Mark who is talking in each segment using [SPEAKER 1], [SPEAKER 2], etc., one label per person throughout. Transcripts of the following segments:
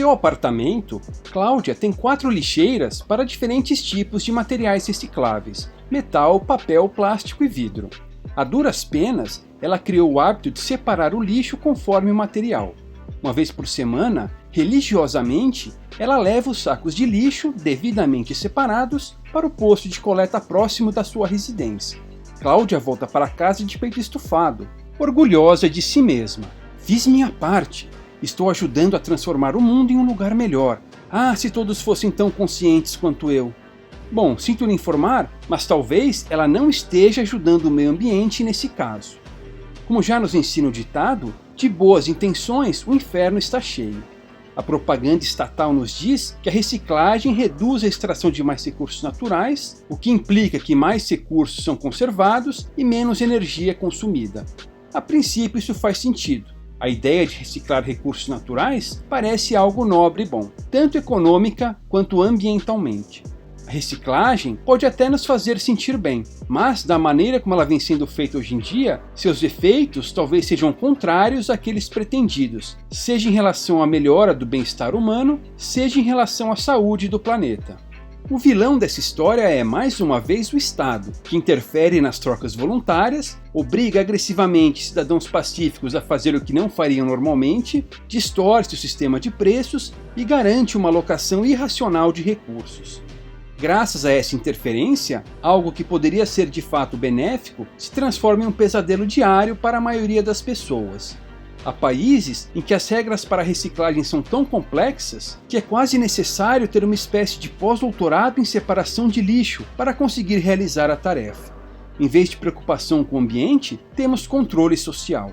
[SPEAKER 1] seu apartamento, Cláudia tem 4 lixeiras para diferentes tipos de materiais recicláveis: metal, papel, plástico e vidro. A duras penas, ela criou o hábito de separar o lixo conforme o material. Uma vez por semana, religiosamente, ela leva os sacos de lixo, devidamente separados, para o posto de coleta próximo da sua residência. Cláudia volta para casa de peito estufado, orgulhosa de si mesma. Fiz minha parte. Estou ajudando a transformar o mundo em um lugar melhor. Ah, se todos fossem tão conscientes quanto eu. Bom, sinto lhe informar, mas talvez ela não esteja ajudando o meio ambiente nesse caso. Como já nos ensina o ditado, de boas intenções o inferno está cheio. A propaganda estatal nos diz que a reciclagem reduz a extração de mais recursos naturais, o que implica que mais recursos são conservados e menos energia é consumida. A princípio isso faz sentido. A ideia de reciclar recursos naturais parece algo nobre e bom, tanto econômica quanto ambientalmente. A reciclagem pode até nos fazer sentir bem, mas da maneira como ela vem sendo feita hoje em dia, seus efeitos talvez sejam contrários àqueles pretendidos, seja em relação à melhora do bem-estar humano, seja em relação à saúde do planeta. O vilão dessa história é, mais uma vez, o Estado, que interfere nas trocas voluntárias, obriga agressivamente cidadãos pacíficos a fazer o que não fariam normalmente, distorce o sistema de preços e garante uma alocação irracional de recursos. Graças a essa interferência, algo que poderia ser de fato benéfico se transforma em um pesadelo diário para a maioria das pessoas. Há países em que as regras para a reciclagem são tão complexas que é quase necessário ter uma espécie de pós-doutorado em separação de lixo para conseguir realizar a tarefa. Em vez de preocupação com o ambiente, temos controle social.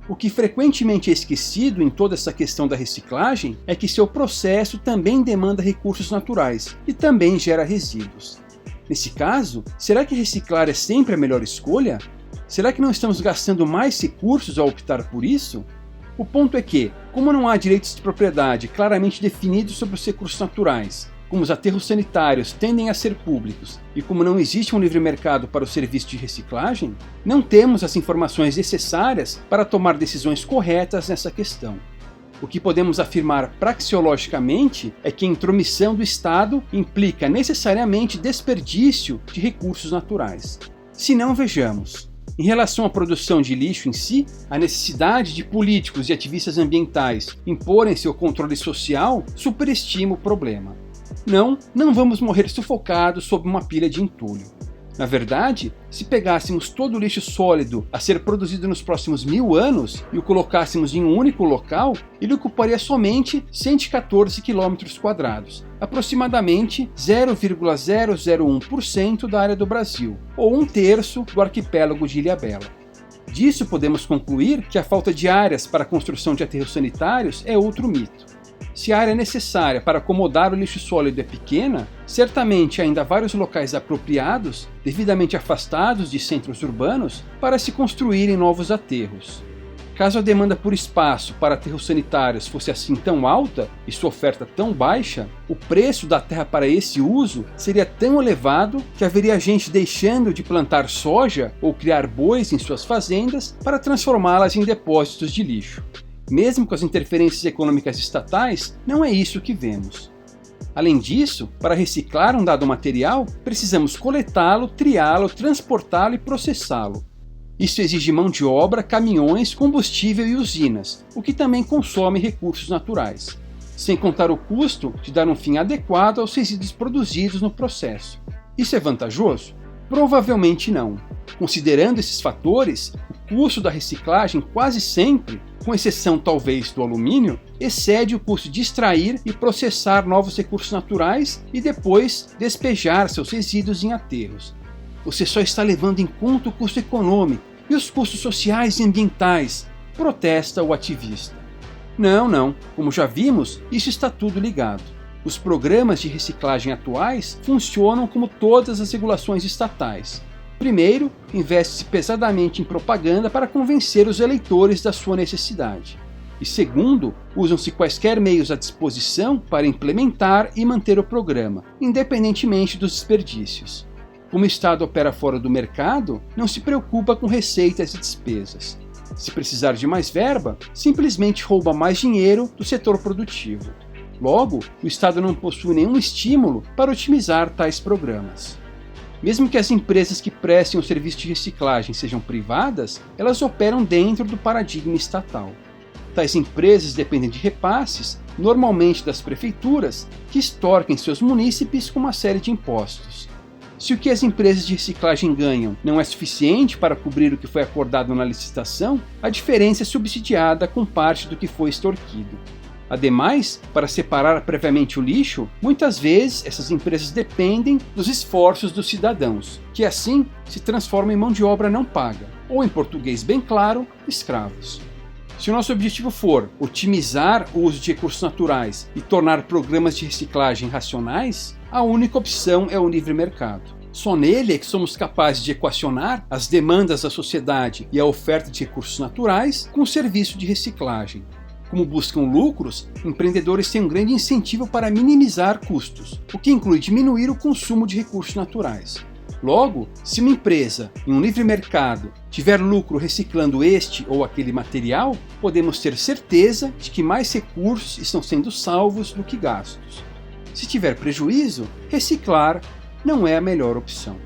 [SPEAKER 1] O que frequentemente é esquecido em toda essa questão da reciclagem é que seu processo também demanda recursos naturais e também gera resíduos. Nesse caso, será que reciclar é sempre a melhor escolha? Será que não estamos gastando mais recursos ao optar por isso? O ponto é que, como não há direitos de propriedade claramente definidos sobre os recursos naturais, como os aterros sanitários tendem a ser públicos e como não existe um livre mercado para o serviço de reciclagem, não temos as informações necessárias para tomar decisões corretas nessa questão. O que podemos afirmar praxeologicamente é que a intromissão do Estado implica necessariamente desperdício de recursos naturais. Se não, vejamos. Em relação à produção de lixo em si, a necessidade de políticos e ativistas ambientais imporem seu controle social superestima o problema. Não vamos morrer sufocados sob uma pilha de entulho. Na verdade, se pegássemos todo o lixo sólido a ser produzido nos próximos 1000 anos e o colocássemos em um único local, ele ocuparia somente 114 km², aproximadamente 0,001% da área do Brasil, ou 1/3 do arquipélago de Ilhabela. Disso podemos concluir que a falta de áreas para a construção de aterros sanitários é outro mito. Se a área necessária para acomodar o lixo sólido é pequena, certamente há ainda vários locais apropriados, devidamente afastados de centros urbanos, para se construírem novos aterros. Caso a demanda por espaço para aterros sanitários fosse assim tão alta e sua oferta tão baixa, o preço da terra para esse uso seria tão elevado que haveria gente deixando de plantar soja ou criar bois em suas fazendas para transformá-las em depósitos de lixo. Mesmo com as interferências econômicas estatais, não é isso que vemos. Além disso, para reciclar um dado material, precisamos coletá-lo, triá-lo, transportá-lo e processá-lo. Isso exige mão de obra, caminhões, combustível e usinas, o que também consome recursos naturais, sem contar o custo de dar um fim adequado aos resíduos produzidos no processo. Isso é vantajoso? Provavelmente não. Considerando esses fatores, o custo da reciclagem quase sempre, com exceção talvez do alumínio, excede o custo de extrair e processar novos recursos naturais e depois despejar seus resíduos em aterros. Você só está levando em conta o custo econômico e os custos sociais e ambientais, protesta o ativista. Não, como já vimos, isso está tudo ligado. Os programas de reciclagem atuais funcionam como todas as regulações estatais. Primeiro, investe-se pesadamente em propaganda para convencer os eleitores da sua necessidade. E segundo, usam-se quaisquer meios à disposição para implementar e manter o programa, independentemente dos desperdícios. Como o Estado opera fora do mercado, não se preocupa com receitas e despesas. Se precisar de mais verba, simplesmente rouba mais dinheiro do setor produtivo. Logo, o Estado não possui nenhum estímulo para otimizar tais programas. Mesmo que as empresas que prestem o serviço de reciclagem sejam privadas, elas operam dentro do paradigma estatal. Tais empresas dependem de repasses, normalmente das prefeituras, que extorquem seus munícipes com uma série de impostos. Se o que as empresas de reciclagem ganham não é suficiente para cobrir o que foi acordado na licitação, a diferença é subsidiada com parte do que foi extorquido. Ademais, para separar previamente o lixo, muitas vezes essas empresas dependem dos esforços dos cidadãos, que assim se transformam em mão de obra não paga, ou em português bem claro, escravos. Se o nosso objetivo for otimizar o uso de recursos naturais e tornar programas de reciclagem racionais, a única opção é o livre mercado. Só nele é que somos capazes de equacionar as demandas da sociedade e a oferta de recursos naturais com o serviço de reciclagem. Como buscam lucros, empreendedores têm um grande incentivo para minimizar custos, o que inclui diminuir o consumo de recursos naturais. Logo, se uma empresa, em um livre mercado, tiver lucro reciclando este ou aquele material, podemos ter certeza de que mais recursos estão sendo salvos do que gastos. Se tiver prejuízo, reciclar não é a melhor opção.